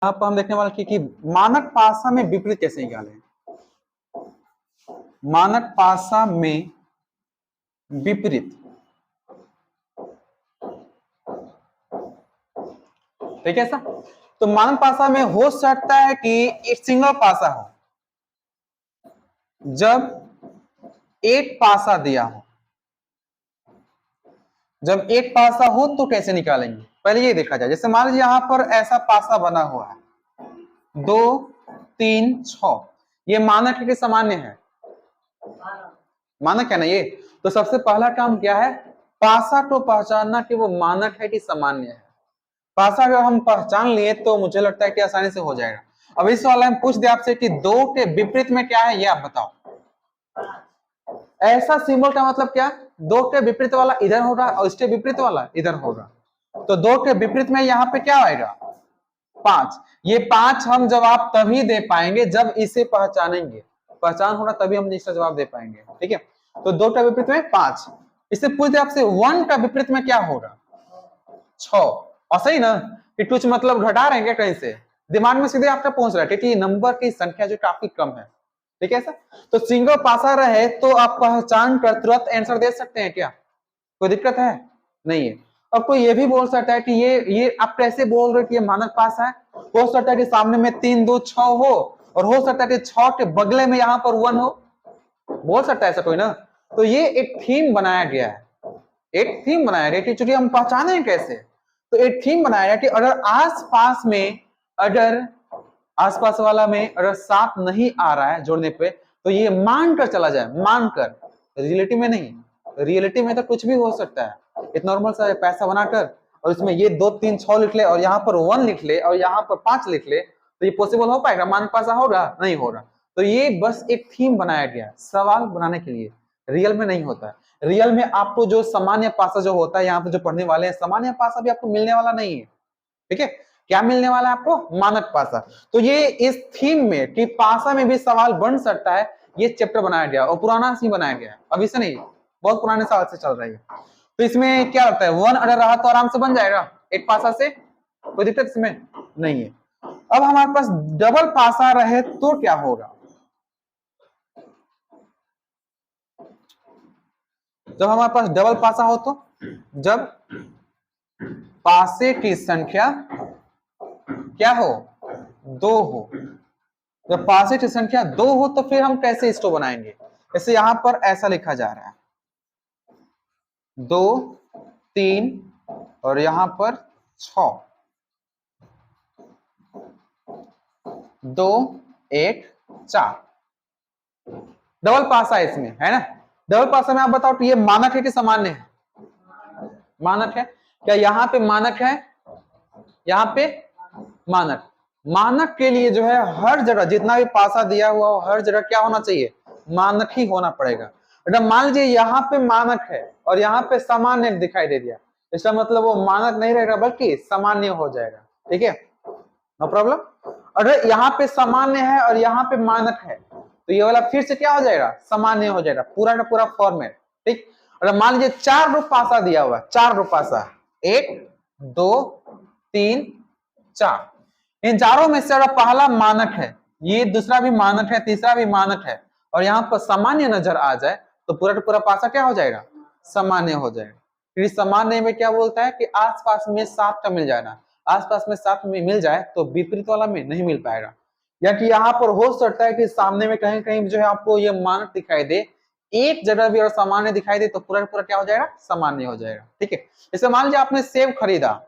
यहाँ पर हम देखने वाले कि मानक पासा में विपरीत कैसे निकालें। मानक पासा में विपरीत, ठीक है सर। तो मानक पासा में हो सकता है कि एक सिंगल पासा हो, जब एक पासा दिया हो। जब एक पासा हो तो कैसे निकालेंगे, पहले ये देखा जाए। जैसे मान लीजिए यहां पर ऐसा पासा बना हुआ है 2 3 6, ये मानक है कि सामान्य है? मानक है ना ये। तो सबसे पहला काम क्या है, पासा को पहचानना कि वो मानक है कि सामान्य है। पासा अगर हम पहचान लिए तो मुझे लगता है कि आसानी से हो जाएगा। अब इस वाला हम पूछ दे आपसे कि 2 के विपरीत में क्या है, ये आप बताओ। ऐसा सिंबल का मतलब क्या, 2 के विपरीत वाला इधर होगा और इसके विपरीत वाला इधर होगा। तो 2 के विपरीत में यहाँ पे क्या आएगा, 5। ये 5 हम जवाब तभी दे पाएंगे जब इसे पहचानेंगे। पहचान होगा तभी हम इसका जवाब दे पाएंगे, ठीक है। तो 2 का विपरीत में 5। इससे पूछते आपसे 1 का विपरीत में क्या होगा, 6। और सही ना कि कुछ मतलब घटा रहे हैं क्या कहीं से, दिमाग में सीधे आपका पहुंच रहा है, क्योंकि नंबर की संख्या जो काफी कम है, ठीक है सर। तो सिंगल पासा रहे तो आप पहचान कर तुरंत आंसर दे सकते हैं क्या, कोई दिक्कत है नहीं है। अब कोई ये भी बोल सकता है कि ये आप कैसे बोल रहे हो कि ये मानक पासा है। हो सकता है कि सामने में 3 2 6 हो, और हो सकता है कि 6 के बगले में यहाँ पर 1 हो, बोल सकता है ऐसा कोई ना। तो ये एक थीम बनाया गया है, एक थीम बनाया गया कि चूंकि हम पहचाने कैसे, तो एक थीम बनाया गया कि अगर आसपास में, अगर आसपास वाला में अगर 7 नहीं आ रहा है जोड़ने पे, तो ये मानकर चला जाए, मानकर, रियलिटी में नहीं। रियलिटी में तो कुछ भी हो सकता है। एक नॉर्मल सा पैसा बनाकर और इसमें ये 2 3 6 लिख ले और यहाँ पर 1 लिख ले और यहाँ पर 5 लिख ले, तो ये पॉसिबल हो पाएगा, मानक पासा होगा नहीं होगा। तो ये बस एक थीम बनाया गया सवाल बनाने के लिए, रियल में नहीं होता है। रियल में आपको जो सामान्य पासा जो होता है, यहाँ पे जो पढ़ने वाले हैं, सामान्य पासा भी आपको मिलने वाला नहीं है, ठीक है। क्या मिलने वाला है आपको, मानक पासा। तो ये इस थीम में कि पासा में भी सवाल बन सकता है, ये चैप्टर बनाया गया और पुराना सी बनाया गया है, अभी से नहीं, बहुत पुराने साल से चल रही है। तो इसमें क्या लगता है, 1 अगर रहा तो आराम से बन जाएगा एक पासा से, कोई दिक्कत इसमें नहीं है। अब हमारे पास डबल पासा रहे तो क्या होगा, जब हमारे पास डबल पासा हो तो, जब पासे की संख्या क्या हो, 2 हो। जब पासे की संख्या 2 हो तो फिर हम कैसे इसको बनाएंगे, जैसे यहां पर ऐसा लिखा जा रहा है 2 3 और यहां पर 6, 2 1 4, डबल पासा है इसमें, है ना। डबल पासा में आप बताओ कि ये मानक है कि सामान्य है, मानक है। क्या यहाँ पे मानक है, यहाँ पे मानक। मानक के लिए जो है हर जगह जितना भी पासा दिया हुआ हो, हर जगह क्या होना चाहिए, मानक ही होना पड़ेगा। अगर मान लीजिए यहाँ पे मानक है और यहाँ पे सामान्य दिखाई दे दिया, इसका मतलब वो मानक नहीं रहेगा बल्कि सामान्य हो जाएगा, ठीक है, नो प्रॉब्लम। अगर यहाँ पे सामान्य है और यहाँ पे मानक है तो ये वाला फिर से क्या हो जाएगा, सामान्य हो जाएगा, पूरा का पूरा फॉर्मेट, ठीक। अगर मान लीजिए 4 रूप पासा दिया हुआ है, 4 रूप पासा, 1 2 3 4, इन चारों में से अगर पहला मानक है, ये दूसरा भी मानक है, तीसरा भी मानक है, और यहाँ पर सामान्य नजर आ जाए तो पूरा का पूरा पासा क्या हो जाएगा, सामान्य हो जाएगा। फिर सामान्य में क्या बोलता है कि आसपास में 7 का मिल जाएगा, आसपास में 7 में मिल जाए तो विपरीत वाला में नहीं मिल पाएगा। या कि यहाँ पर हो सकता है कि सामने में कहीं कहीं जो है आपको ये मानक दिखाई दे, एक जगह भी अगर सामान्य दिखाई दे तो पूरा पूरा क्या हो जाएगा, सामान्य हो जाएगा, ठीक है। जैसे मान लीजिए आपने सेब खरीदा,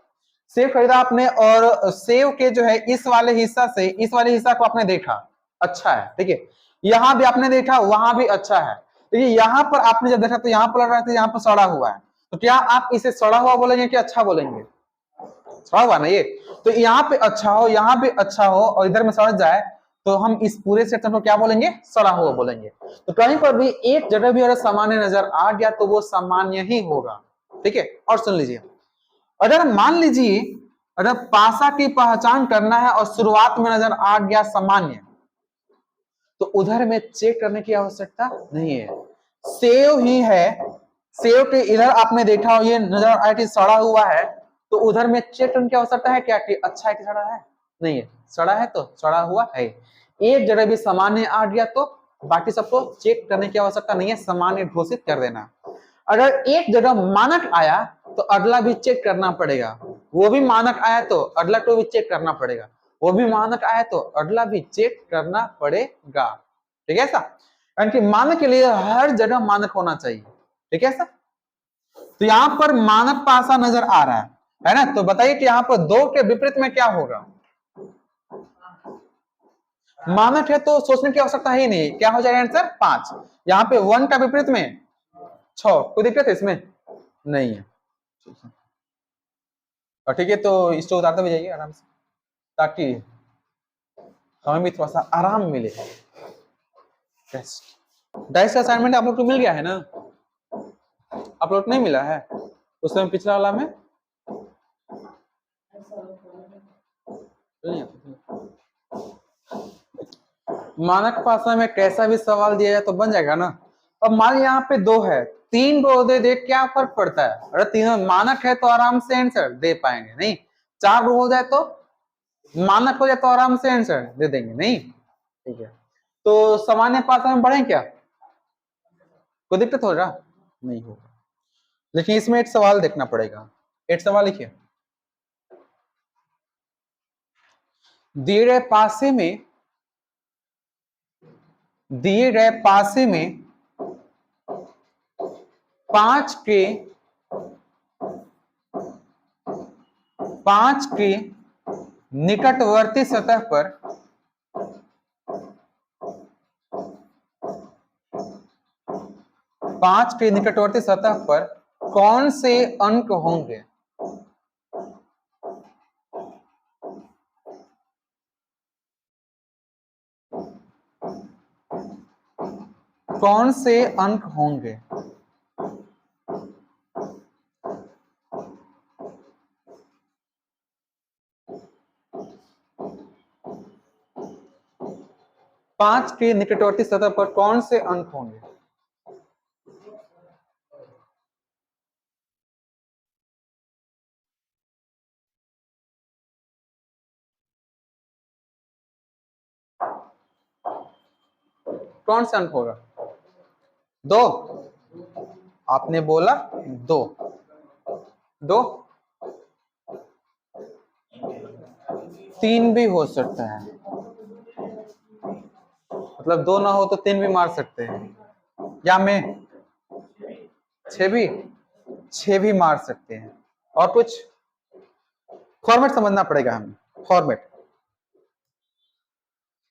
सेब खरीदा आपने और सेब के जो है इस वाले हिस्सा से इस वाले हिस्सा को आपने देखा अच्छा है, ठीक है, यहाँ भी आपने देखा वहां भी अच्छा है, देखिए यहाँ पर आपने जब देखा तो यहाँ पर लग रहा था यहाँ पर सड़ा हुआ है, तो क्या आप इसे सड़ा हुआ बोलेंगे कि अच्छा बोलेंगे, सड़ा हुआ ना ये। तो यहाँ पे अच्छा हो, यहाँ पे अच्छा हो और इधर में सड़ जाए तो हम इस पूरे सेक्शन को क्या बोलेंगे, सड़ा हुआ बोलेंगे। तो कहीं पर भी एक जगह भी अगर सामान्य नजर आ गया तो वो सामान्य ही होगा, ठीक है। और सुन लीजिए, अगर मान लीजिए अगर पासा की पहचान करना है और शुरुआत में नजर आ गया सामान्य, तो उधर में चेक करने की आवश्यकता नहीं है, सेव ही है, सेव के इधर आपने देखा और ये नजर आया कि सड़ा हुआ है, तो उधर में चेक करने की आवश्यकता है क्या कि अच्छा है कि सड़ा है, नहीं है, सड़ा है तो सड़ा हुआ है। एक जगह भी सामान्य आ गया तो बाकी सबको चेक करने की आवश्यकता नहीं है, सामान्य घोषित कर देना। अगर एक जगह मानक आया तो अगला भी चेक करना पड़ेगा, वो भी मानक आया तो अगला को भी चेक करना पड़ेगा, वो भी मानक आया तो अगला भी चेक करना पड़ेगा। ठीक है ऐसा, यानी कि मानक के लिए हर जगह मानक होना चाहिए। ठीक है ऐसा, तो यहां पर मानक पासा नजर आ रहा है ना, तो बताइए कि यहां पर 2 के विपरीत में क्या होगा। मानक है तो सोचने की आवश्यकता ही नहीं, क्या हो जाएगा आंसर 5। यहाँ पे 1 का विपरीत में 6, कोई दिक्कत है इसमें नहीं है। और ठीक है, तो इसको उतारते हुए जाइए आराम से, ताकि हमें भी थोड़ा सा आराम मिले। डाइस का असाइनमेंट आप लोग को मिल गया है ना, आप लोग को नहीं मिला है उस समय पिछला वाला में? मानक भाषा में कैसा भी सवाल दिया जाए तो बन जाएगा ना। अब मान लीजिए यहाँ पे 2 है, 3 रो दे दे, क्या फर्क पड़ता है, अरे तीनों मानक है तो आराम से आंसर दे पाएंगे, नहीं 4 रो हो जाए तो मानक हो जाए तो आराम से आंसर दे देंगे, नहीं। ठीक है, तो सामान्य भाषा में पढ़ें क्या, कोई दिक्कत होगा नहीं होगा, लेकिन इसमें एक सवाल देखना पड़ेगा। एक सवाल लिखिए, दिए गए पासे में 5 के निकटवर्ती सतह पर 5 के निकटवर्ती सतह पर कौन से अंक होंगे। कौन से अंक होंगे, पांच के निकटवर्ती सतह पर कौन से अंक होंगे। कौन सा अंक होगा, 2, आपने बोला 2, 2, 3 भी हो सकता है, मतलब 2 ना हो तो 3 भी मार सकते हैं, या मैं 6 भी मार सकते हैं। और कुछ फॉर्मेट समझना पड़ेगा हमें, फॉर्मेट।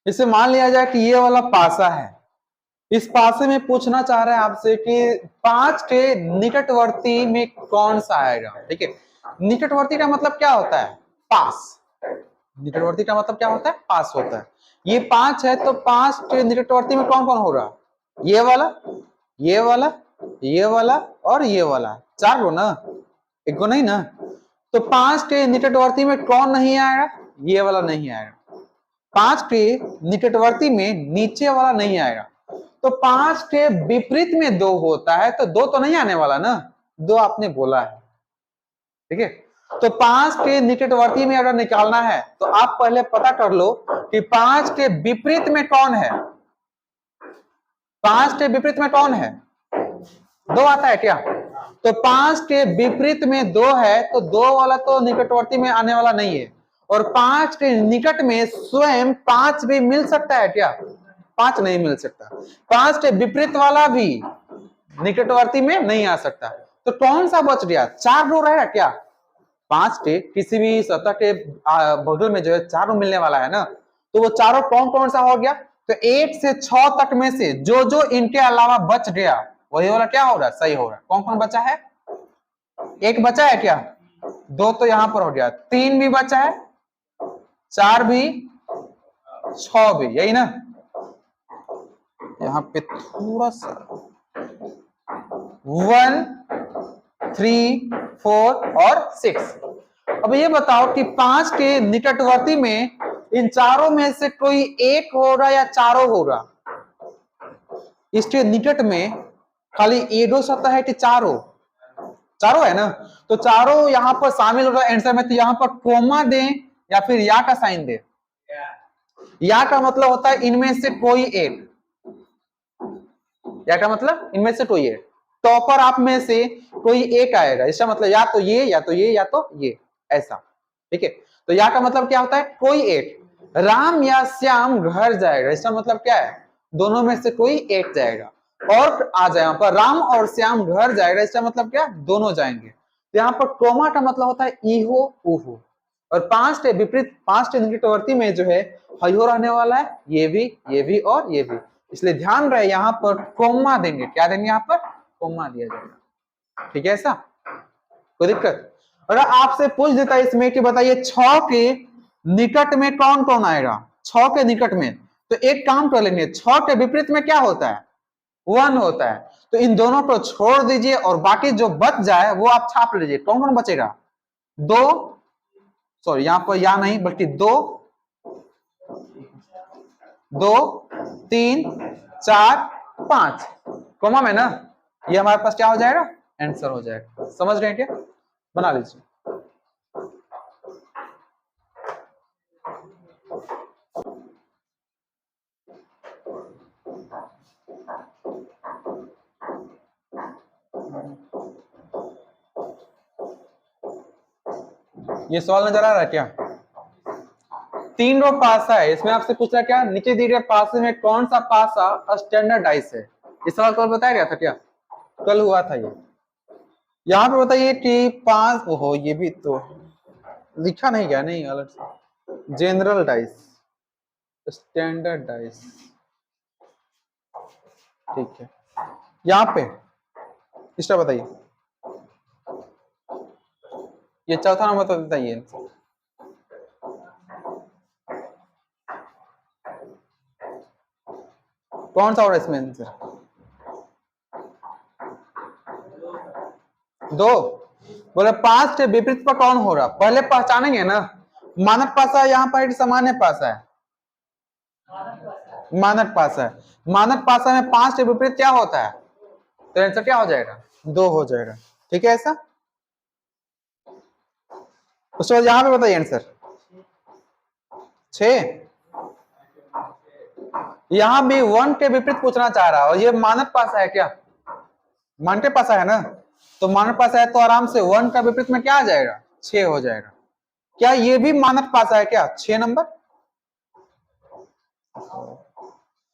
इसे मान लिया जाए कि ये वाला पासा है, इस पासे में पूछना चाह रहे हैं आपसे कि 5 के निकटवर्ती में कौन सा आएगा। ठीक है, निकटवर्ती का मतलब क्या होता है, पास। निकटवर्ती का मतलब क्या होता है, पास होता है। ये 5 है तो 5 के निकटवर्ती में कौन कौन होगा, ये वाला, ये वाला, ये वाला और ये वाला, 4 गो ना, 1 गो नहीं ना। तो 5 के निकटवर्ती में कौन नहीं आएगा, ये वाला नहीं आएगा। 5 के निकटवर्ती में नीचे वाला नहीं आएगा। तो 5 के विपरीत में 2 होता है तो 2 तो नहीं आने वाला ना, 2 आपने बोला है। ठीक है, तो 5 के निकटवर्ती में अगर निकालना है तो आप पहले पता कर लो कि 5 के विपरीत में कौन है। 5 के विपरीत में कौन है, 2 आता है क्या, तो 5 के विपरीत में 2 है तो 2 वाला तो निकटवर्ती में आने वाला नहीं है। और 5 के निकट में स्वयं 5 भी मिल सकता है क्या, 5 नहीं मिल सकता। 5 के विपरीत वाला भी निकटवर्ती में नहीं आ सकता, तो कौन सा बच गया, 4 रो रहेगा क्या। 5 के किसी भी सतह के बगल में जो है 4 रो मिलने वाला है ना, तो वो चारों कौन कौन सा हो गया, तो 1 से 6 तक में से जो जो इनके अलावा बच गया वही वाला क्या होगा, सही होगा। कौन कौन बचा है, 1 बचा है क्या, 2 तो यहां पर हो गया, 3 भी बचा है, 4 भी, 6 भी, यही ना। यहां पे थोड़ा सा 1, 3, 4 और 6। अब ये बताओ कि 5 के निकटवर्ती में इन चारों में से कोई एक होगा या चारों होगा। इसके निकट में खाली एडो सतह है कि चारों, चारों है ना, तो चारों यहां पर शामिल होगा आंसर में, तो यहां पर कोमा दें या फिर या का साइन दे? या का मतलब होता है इनमें से कोई एक, या का मतलब इनमें से कोई एक, टॉपर आप में से कोई एक आएगा, इसका मतलब या तो ये या तो ये या तो ये, ऐसा, ठीक है। तो या का मतलब क्या होता है? कोई एक। राम या श्याम घर जाएगा, इसका मतलब क्या है? दोनों में से कोई एक जाएगा। और आ जाए यहाँ पर राम और श्याम घर जाएगा, इसका मतलब क्या? दोनों जाएंगे। तो यहाँ पर कोमा का मतलब होता है इहो उहो, और पांच विपरीत, पांच निकटवर्ती में जो है हयो रहने वाला है, ये भी और ये भी, इसलिए ध्यान रहे यहाँ पर कोमा देंगे। क्या देंगे? यहाँ पर कोमा दिया जाएगा, ठीक है। ऐसा कोई दिक्कत? अगर आपसे पूछ देता है इसमें कि बताइए 6 के निकट में कौन कौन आएगा, 6 के निकट में, तो एक काम कर लेंगे, 6 के विपरीत में क्या होता है? 1 होता है। तो इन दोनों को छोड़ दीजिए और बाकी जो बच जाए वो आप छाप लीजिए। कौन कौन बचेगा? 2, सॉरी यहाँ पर या नहीं बल्कि 2, 2, 3, 4, 5 कोमा में ना, ये हमारे पास क्या हो जाएगा? आंसर हो जाएगा। समझ रहे हैं क्या? बना लीजिए। ये सवाल नजर आ रहा है क्या? 3 रो पासा है, इसमें आपसे पूछ रहा क्या? नीचे दिए गए पासे में कौन सा पासा स्टैंडर्ड डाइस है? इस सवाल कल बताया गया था क्या? कल हुआ था ये। यहाँ पे बताइए कि 5, ओहो ये भी तो लिखा नहीं गया, नहीं अलग से, जनरल डाइस, स्टैंडर्ड डाइस, ठीक है। यहाँ पे इसका बताइए, ये चौथा नंबर तो बताइए। कौन सा और इसमें आंसर? 2 बोले 5 के विपरीत पर कौन हो रहा? पहले पहचानेंगे ना, मानक पासा यहाँ पर एक सामान्य पासा है, मानक पासा है। मानक पासा में 5 के विपरीत क्या होता है? तो आंसर क्या हो जाएगा? 2 हो जाएगा, ठीक है। ऐसा उसके बाद यहाँ पे बताइए आंसर 6। यहां भी 1 के विपरीत पूछना चाह रहा है, और ये मानक पासा है क्या? मानक पासा है ना, तो मानक पासा है तो आराम से 1 का विपरीत में क्या आ जाएगा? 6 हो जाएगा। क्या ये भी मानक पासा है क्या? 6 नंबर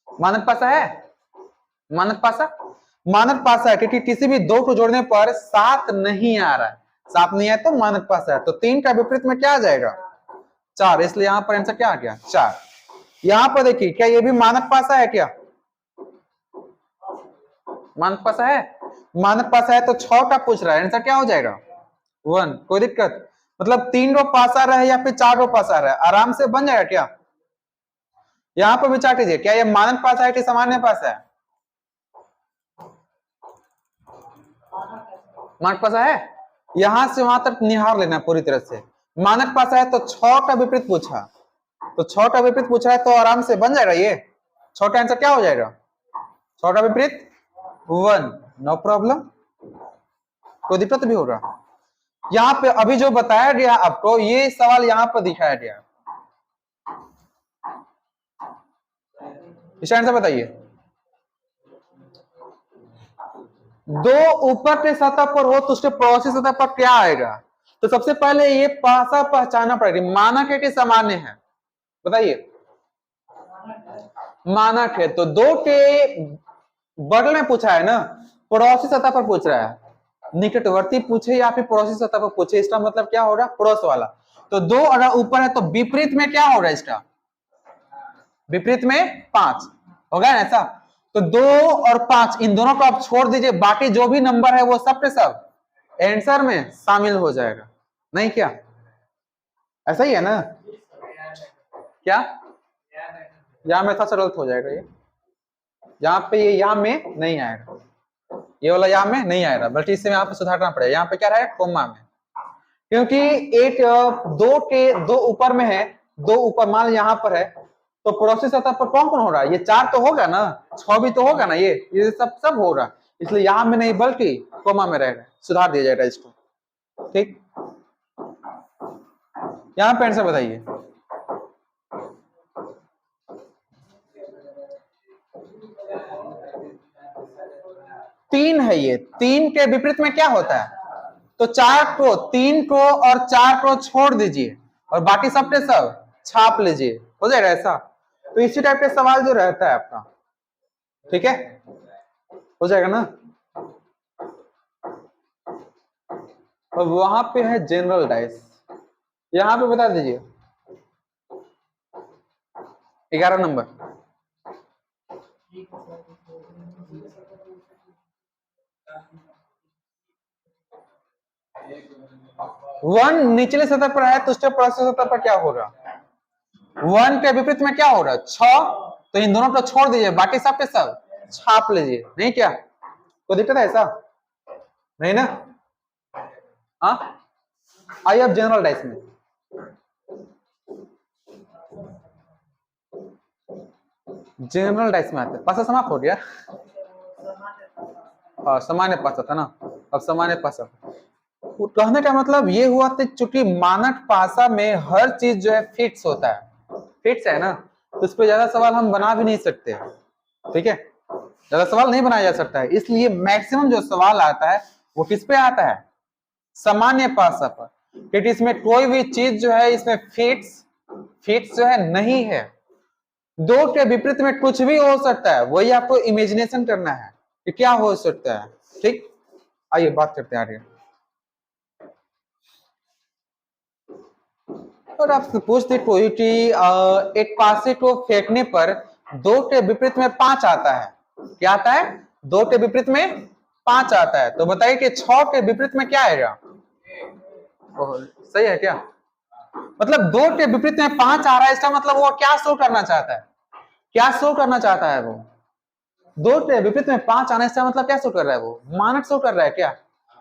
मानक पासा है, मानक पासा, मानक पासा है, क्योंकि किसी भी 2 को जोड़ने पर 7 नहीं आ रहा है, 7 नहीं है तो मानक पासा है। तो 3 का विपरीत में क्या आ जाएगा? 4, इसलिए यहां पर आंसर क्या आ गया? 4। यहां पर देखिए, क्या ये भी मानक पासा है क्या? मानक पासा है, मानक पासा है तो 6 का पूछ रहा है, आंसर क्या हो जाएगा? 1। कोई दिक्कत? मतलब 3 रो पासा रहे या फिर 4 रो पासा रहे, आराम से बन जाएगा क्या? यहां पर विचार कीजिए, क्या ये मानक पासा है कि सामान्य पासा है? मानक पासा है। यहां से वहां तक निहार लेना पूरी तरह से। मानक पासा है तो 6 का विपरीत पूछा, तो 6 का विपरीत पूछा है तो आराम से बन जाएगा ये। 6 का आंसर क्या हो जाएगा? 6 का विपरीत 1, नो प्रॉब्लम, कोई दिक्कत भी होगा। यहाँ पे अभी जो बताया गया आपको, ये सवाल यहाँ पर दिखाया गया, इसका आंसर बताइए। 2 ऊपर के सतह पर हो तो उसके पड़ोसी सतह पर क्या आएगा? तो सबसे पहले ये पासा पहचानना पड़ेगा। मानक है कि सामान्य है? बताइए। मानक है, तो 2 के बगल में पूछा है ना, पड़ोसी सतह पर पूछ रहा है। निकटवर्ती पूछे या फिर पड़ोसी सतह पर पूछे, इसका मतलब क्या हो रहा? पड़ोस वाला। तो 2 अगर ऊपर है तो विपरीत में क्या हो रहा है? इसका विपरीत में 5 होगा ना ऐसा। तो 2 और 5 इन दोनों को आप छोड़ दीजिए, बाकी जो भी नंबर है वो सब के सब आंसर में शामिल हो जाएगा, नहीं क्या? ऐसा ही है ना? क्या यहां में थोड़ा सा गलत हो जाएगा, ये यहाँ पे ये यहाँ में नहीं आएगा, ये वाला यहाँ में नहीं आएगा, बल्कि इससे यहाँ पे सुधारना पड़ेगा। यहाँ पे क्या रहेगा? कोमा में, क्योंकि एक 2 के 2 ऊपर में है, 2 ऊपर मान यहाँ पर है, तो पड़ोसी सतह पर कौन कौन हो रहा है? ये 4 तो होगा ना, 6 भी तो होगा ना, ये सब हो रहा है, इसलिए यहाँ में नहीं बल्कि कोमा में रहेगा, सुधार दिया जाएगा इसको, ठीक। यहां पे आंसर बताइए। तीन है ये, तीन के विपरीत में क्या होता है? तो चार को, तीन को और चार को छोड़ दीजिए और बाकी सब के सब छाप लीजिए, हो जाएगा ऐसा। तो इसी टाइप के सवाल जो रहता है आपका, ठीक है, हो जाएगा ना। और वहां पे है जनरल डाइस, यहां पे बता दीजिए 11 नंबर। वन निचले सतह पर है तो उसके पलस्तर सतह पर क्या होगा? वन के विपरीत में क्या हो रहा है? 6, तो इन दोनों को छोड़ दीजिए, बाकी सब के सब छाप लीजिए, नहीं क्या कोई दिक्कत है ऐसा? नहीं ना। हाँ, आइए अब जनरल डाइस में। जनरल डाइस में आते हैं, पासा समाप्त हो गया। हाँ, सामान्य पासा था ना, अब सामान्य पासा। कहने का मतलब ये हुआ था, चूंकि मानक पासा में हर चीज जो है फिक्स होता है, फिक्स है ना, तो उस पर ज्यादा सवाल हम बना भी नहीं सकते, ठीक है, ज्यादा सवाल नहीं बनाया जा सकता है। इसलिए मैक्सिमम जो सवाल आता है वो किस पे आता है? सामान्य पासा पर, क्योंकि इसमें कोई भी चीज जो है इसमें फिक्स जो है नहीं है। दो के विपरीत में कुछ भी हो सकता है, वही आपको इमेजिनेशन करना है कि क्या हो सकता है, ठीक। आइए बात करते हैं आगे। और आपसे पूछते कोई कि एक पासे को फेंकने पर दो के विपरीत में 5 आता है, क्या आता है? दो के विपरीत में 5 आता है, तो बताइए कि 6 के विपरीत में क्या आएगा? सही है क्या? मतलब 2 के विपरीत में 5 आ रहा है, इसका मतलब वो क्या शो करना चाहता है? क्या शो करना चाहता है वो? 2 के विपरीत में 5 आने से मतलब क्या शो कर रहा है? वो मानक शो कर रहा है क्या?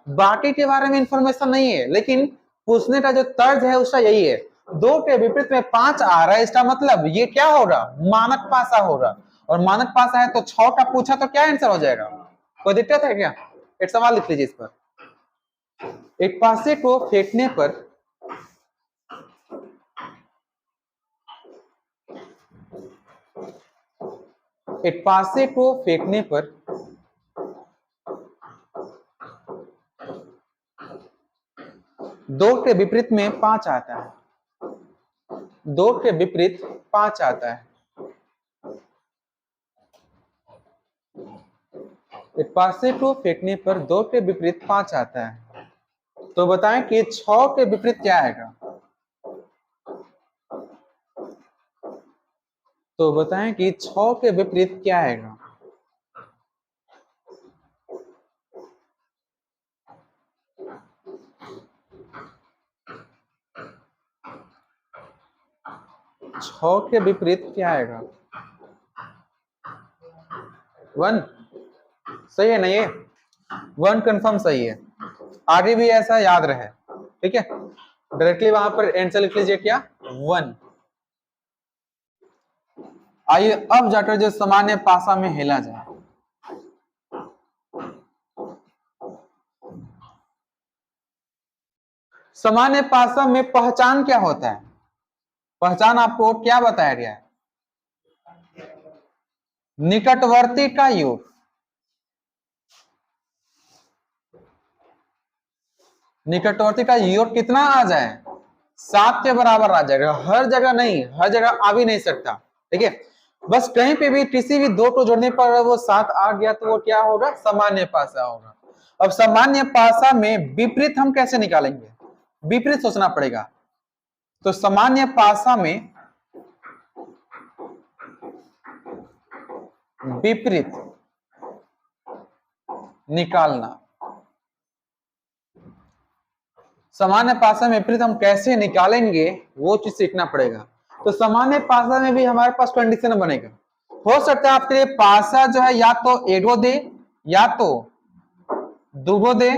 बाकी के बारे में इंफॉर्मेशन नहीं है, लेकिन पूछने का जो तर्ज है उसका यही है, 2 के विपरीत में 5 आ रहा है, इसका मतलब ये क्या होगा? मानक पासा होगा। और मानक पासा है तो 6 का पूछा तो क्या आंसर हो जाएगा? कोई दिक्कत है क्या? एक सवाल लिख लीजिए इस पर। एक पासे को फेंकने पर एक पासे को फेंकने पर दो के विपरीत में 5 आता है, 2 के विपरीत 5 आता है। एक पासे को फेंकने पर 2 के विपरीत 5 आता है, तो बताएं कि 6 के विपरीत क्या आएगा? तो बताएं कि 6 के विपरीत क्या आएगा? छह के विपरीत क्या आएगा? 1 सही है ना? ये 1 कंफर्म सही है, आगे भी ऐसा याद रहे, ठीक है। डायरेक्टली वहां पर आंसर लिख लीजिए क्या? 1। आइए अब जाकर जो सामान्य पासा में हिला जाए। सामान्य पासा में पहचान क्या होता है? पहचान आपको क्या बताया गया है? निकटवर्ती का योग। निकटवर्ती का योग कितना आ जाए? 7 के बराबर आ जाएगा। हर जगह नहीं, हर जगह आ भी नहीं सकता, ठीक है। बस कहीं पे भी किसी भी दो को जोड़ने पर वो 7 आ गया तो वो क्या होगा? सामान्य पासा होगा। अब सामान्य पासा में विपरीत हम कैसे निकालेंगे? विपरीत सोचना पड़ेगा। तो सामान्य पासा में विपरीत निकालना, सामान्य पासा में विपरीत हम कैसे निकालेंगे वो चीज सीखना पड़ेगा। तो सामान्य पासा में भी हमारे पास कंडीशन बनेगा। हो सकता है आपके लिए पासा जो है या तो एगो दे, या तो दूगो दे,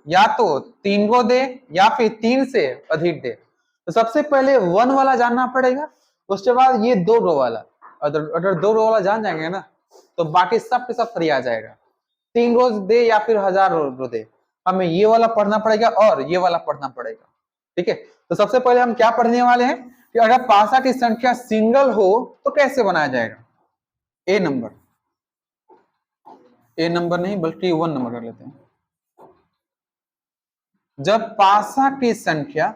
या तो तीन गो दे, या फिर 3 से अधिक दे। तो सबसे पहले 1 वाला जानना पड़ेगा, उसके बाद ये 2 रो वाला। अगर 2 रो वाला जान जाएंगे ना तो बाकी सब के सब फ्री आ जाएगा। 3 रोज दे या फिर 1000 रो दे, हमें ये वाला पढ़ना पड़ेगा और ये वाला पढ़ना पड़ेगा, ठीक है, तो सबसे पहले हम क्या पढ़ने वाले हैं कि अगर पासा की संख्या सिंगल हो तो कैसे बनाया जाएगा। ए नंबर नहीं बल्कि 1 नंबर कर लेते हैं। जब पासा की संख्या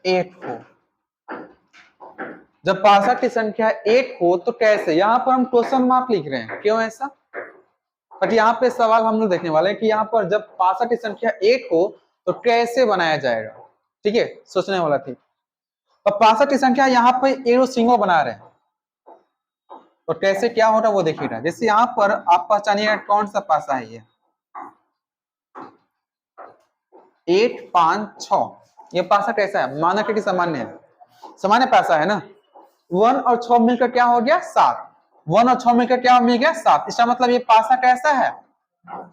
8 हो, जब पासा की संख्या 8 हो तो कैसे, यहां पर हम क्वेश्चन मार्क लिख रहे हैं, क्यों ऐसा, बट यहाँ पे सवाल हम लोग देखने वाले हैं कि यहाँ पर जब पासा की संख्या 8 हो तो कैसे बनाया जाएगा। ठीक है, सोचने वाला थी। अब पासा की संख्या यहाँ पे एरो सिंगल बना रहे हैं तो कैसे क्या हो रहा है वो देखिएगा। जैसे यहाँ पर आप पहचानिएगा कौन सा पासा है, ये 8 5 6, ये पासा कैसा है, मानक है कि सामान्य है, सामान्य पासा है ना। 1 और 6 मिलकर क्या हो गया 7, 1 और 6 मिलकर क्या मिल गया 7, इसका मतलब ये पासा कैसा है,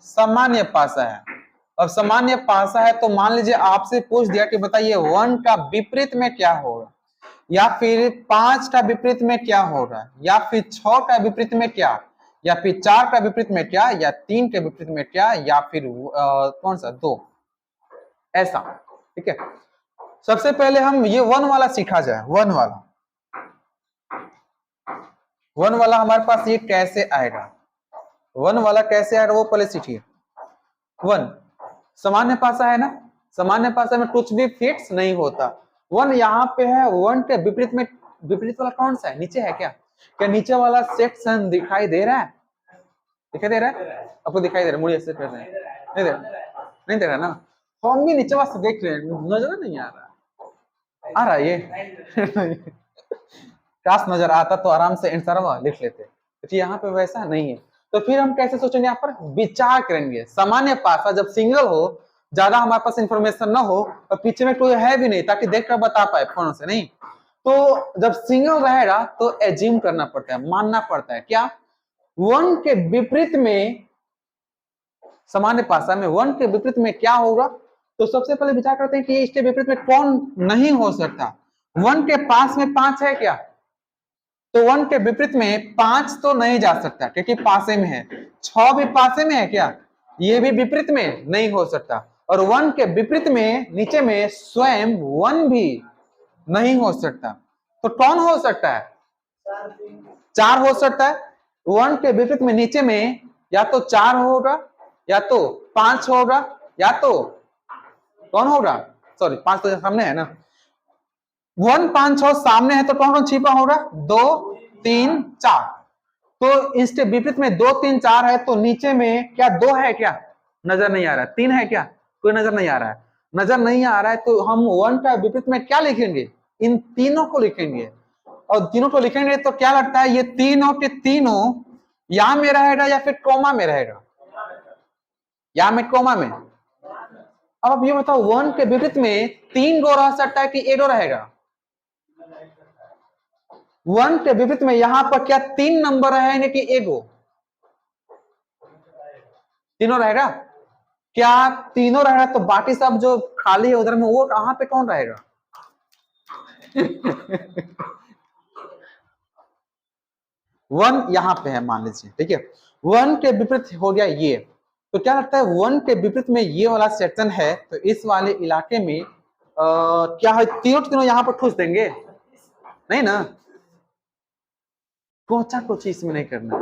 सामान्य पासा है। अब सामान्य पासा है तो मान लीजिए आपसे पूछ दिया कि बताइए 1 का विपरीत में क्या होगा, या फिर 5 का विपरीत में क्या हो रहा है, या फिर 6 का विपरीत में क्या, या फिर 4 का विपरीत में क्या, या 3 के विपरीत में क्या, या फिर कौन सा 2, ऐसा। ठीक है, सबसे पहले हम ये 1 वाला सीखा जाए। 1 वाला हमारे पास ये कैसे आएगा, 1 वाला कैसे आएगा वो पहले सीखिए। 1 सामान्य पासा है ना, सामान्य पासा में कुछ भी फिक्स नहीं होता। 1 यहाँ पे है, 1 के विपरीत में, विपरीत वाला कौन सा है, नीचे है क्या, क्या नीचे वाला सेक्शन दिखाई दे रहा है, दिखाई दे रहा है आपको, दिखाई दे रहा है, मुझे ऐसे कर रहे हैं, नहीं दे रहा, नहीं दे रहा ना, हम भी नीचे वाला देख रहे हैं, नजर नहीं आ रहा, आ रहा ये काश नजर आता तो आराम से आंसर लिख लेते, तो यहाँ पे वैसा नहीं है। तो फिर हम कैसे सोचेंगे, यहाँ पर विचार करेंगे। सामान्य पासा जब सिंगल हो, ज्यादा हमारे पास इंफॉर्मेशन ना हो और पीछे में कोई है भी नहीं ताकि देखकर बता पाए फोन से, नहीं तो जब सिंगल रहेगा तो एज्यूम करना पड़ता है, मानना पड़ता है क्या, 1 के विपरीत में, सामान्य पासा में 1 के विपरीत में क्या होगा। तो सबसे पहले विचार करते हैं कि इसके विपरीत में कौन नहीं हो सकता। 1 के पास में 5 है क्या, तो 1 के विपरीत में 5 तो नहीं जा सकता क्योंकि पासे में है। 6 भी पासे में है क्या, ये भी विपरीत में नहीं हो सकता। और 1 के विपरीत में नीचे में स्वयं 1 भी नहीं हो सकता। तो कौन हो सकता है, 4 हो सकता है। 1 के विपरीत में नीचे में या तो 4 होगा, या तो 5 होगा, या तो कौन होगा, सॉरी 5 तो सामने है ना, 1 5 6 सामने है तो कौन कौन छिपा होगा, 2 3 4। तो इसके विपरीत में 2 3 4 है तो नीचे में क्या 2 है क्या, नजर नहीं आ रहा है। 3 है क्या, कोई नजर नहीं आ रहा है, नजर नहीं आ रहा है तो हम 1 का विपरीत में क्या लिखेंगे, इन तीनों को लिखेंगे। और तीनों को लिखेंगे तो क्या लगता है ये तीनों के तीनों या में रहेगा या फिर कोमा में रहेगा, या में कोमा में। अब आप ये बताओ 1 के विपरीत में 3 गो रह सकता है कि 1 रहेगा, 1 के विपरीत में यहां पर क्या 3 नंबर रहेंगे कि 1, तीनों रहेगा, क्या तीनों रहेगा तो बाकी सब जो खाली है उधर में वो कहां पे कौन रहेगा 1 यहां पे है मान लीजिए, ठीक है। 1 के विपरीत हो गया ये, तो क्या लगता है 1 के विपरीत में ये वाला सेक्शन है तो इस वाले इलाके में क्या है, तीनों तीनों यहां पर ठूस देंगे, नहीं ना, कोचा कोची इसमें नहीं करना।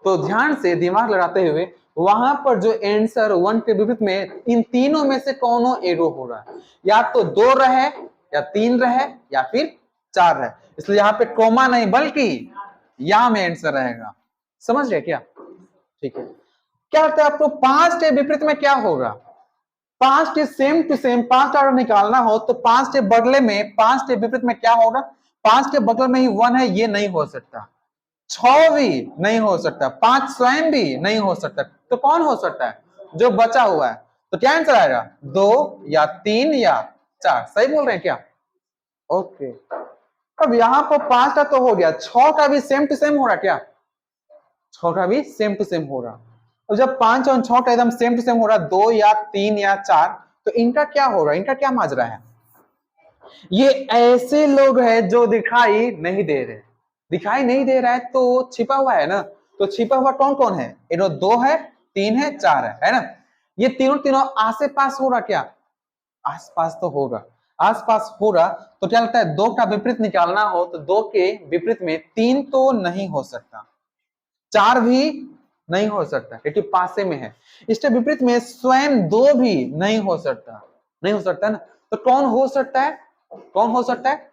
तो ध्यान से दिमाग लगाते हुए वहां पर जो आंसर 1 के विपरीत में इन तीनों में से कौनो एगो हो रहा है, या तो 2 रहे, या 3 रहे, या फिर 4 रहे, इसलिए यहाँ पे कोमा नहीं बल्कि या में आंसर रहेगा। समझ रहे क्या, ठीक है। क्या लगता है आपको 5 के विपरीत में क्या होगा, 5 के सेम टू सेम 5 का अगर निकालना हो तो 5 के बदले में 5 के विपरीत में क्या होगा, 5 के बगल में ही 1 है, ये नहीं हो सकता। 6 भी नहीं हो सकता, 5 स्वयं भी नहीं हो सकता, तो कौन हो सकता है, जो बचा हुआ है। तो क्या आंसर आएगा, 2 या 3 या 4, सही बोल रहे हैं क्या, ओके। अब यहां पर 5 का तो हो गया, 6 का भी सेम टू सेम हो रहा क्या, 6 का भी सेम टू सेम हो रहा। और जब 5 और 6 का एकदम सेम टू सेम हो रहा, 2 या 3 या 4, तो इनका क्या हो रहा है, इनका क्या माजरा है। ये ऐसे लोग हैं जो दिखाई नहीं दे रहे, दिखाई नहीं दे रहा है तो छिपा हुआ है ना, तो छिपा हुआ कौन कौन है, 2 है 3 है 4 है ना। ये तीनों तीनों आसे पास हो रहा क्या? आसपास तो होगा, आसपास हो रहा तो क्या लगता है, दो का विपरीत निकालना हो तो दो के विपरीत में तीन तो नहीं हो सकता, चार भी नहीं हो सकता क्योंकि पासे में है। इसके विपरीत में स्वयं दो भी नहीं हो सकता, नहीं हो सकता ना। तो कौन हो सकता है, कौन हो सकता है?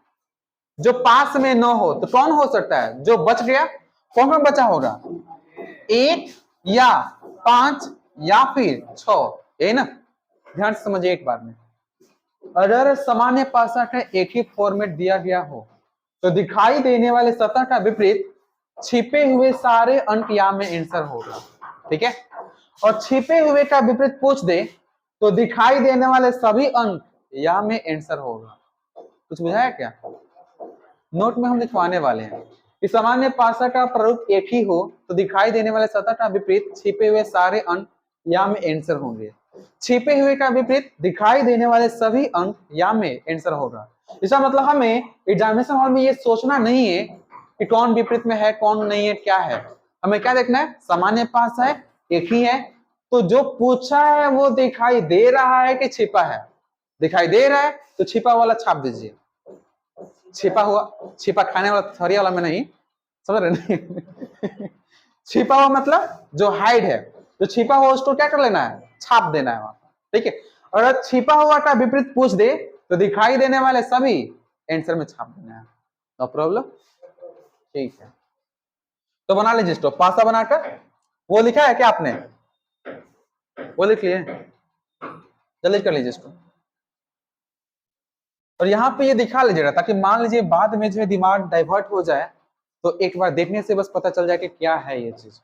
जो पास में न हो। तो कौन हो सकता है जो बच गया? कौन कौन बचा होगा? एक या पांच या फिर 6, ये ना। ध्यान से समझिए एक बार में, अगर सामान्य पासा का एक ही फॉर्मेट दिया गया हो तो दिखाई देने वाले सतह का विपरीत छिपे हुए सारे अंक या में आंसर होगा, ठीक है। और छिपे हुए का विपरीत पूछ दे तो दिखाई देने वाले सभी अंक या में आंसर होगा। कुछ बुझाया क्या? नोट में हम लिखवाने वाले हैं कि सामान्य पासा का प्रारूप एक ही हो तो दिखाई देने वाले सतह का विपरीत छिपे हुए सारे अंक या में आंसर होंगे, छिपे हुए का विपरीत दिखाई देने वाले सभी अंक या में आंसर होगा। इसका मतलब हमें एग्जामिनेशन हॉल में ये सोचना नहीं है कि कौन विपरीत में है कौन नहीं है, क्या है। हमें क्या देखना है, सामान्य पास है, एक ही है, तो जो पूछा है वो दिखाई दे रहा है कि छिपा है? दिखाई दे रहा है तो छिपा वाला छाप दीजिए। छिपा हुआ, छिपा खाने वाला थरिया वाला में नहीं, समझ रहे नहीं? छिपा हुआ मतलब जो हाइड है, जो छिपा हुआ उसको क्या कर लेना है, छाप देना है वहां, ठीक है। और अगर छिपा हुआ का विपरीत पूछ दे तो दिखाई देने वाले सभी आंसर में छाप देना है, नो प्रॉब्लम, ठीक है। तो बना लीजिए स्टॉप, पासा बनाकर वो लिखा है क्या आपने, वो लिख लिए, जल्दी कर लीजिए स्टॉप। और यहाँ पे ये दिखा लीजिएगा ताकि मान लीजिए बाद में जो है दिमाग डाइवर्ट हो जाए तो एक बार देखने से बस पता चल जाए कि क्या है ये चीज।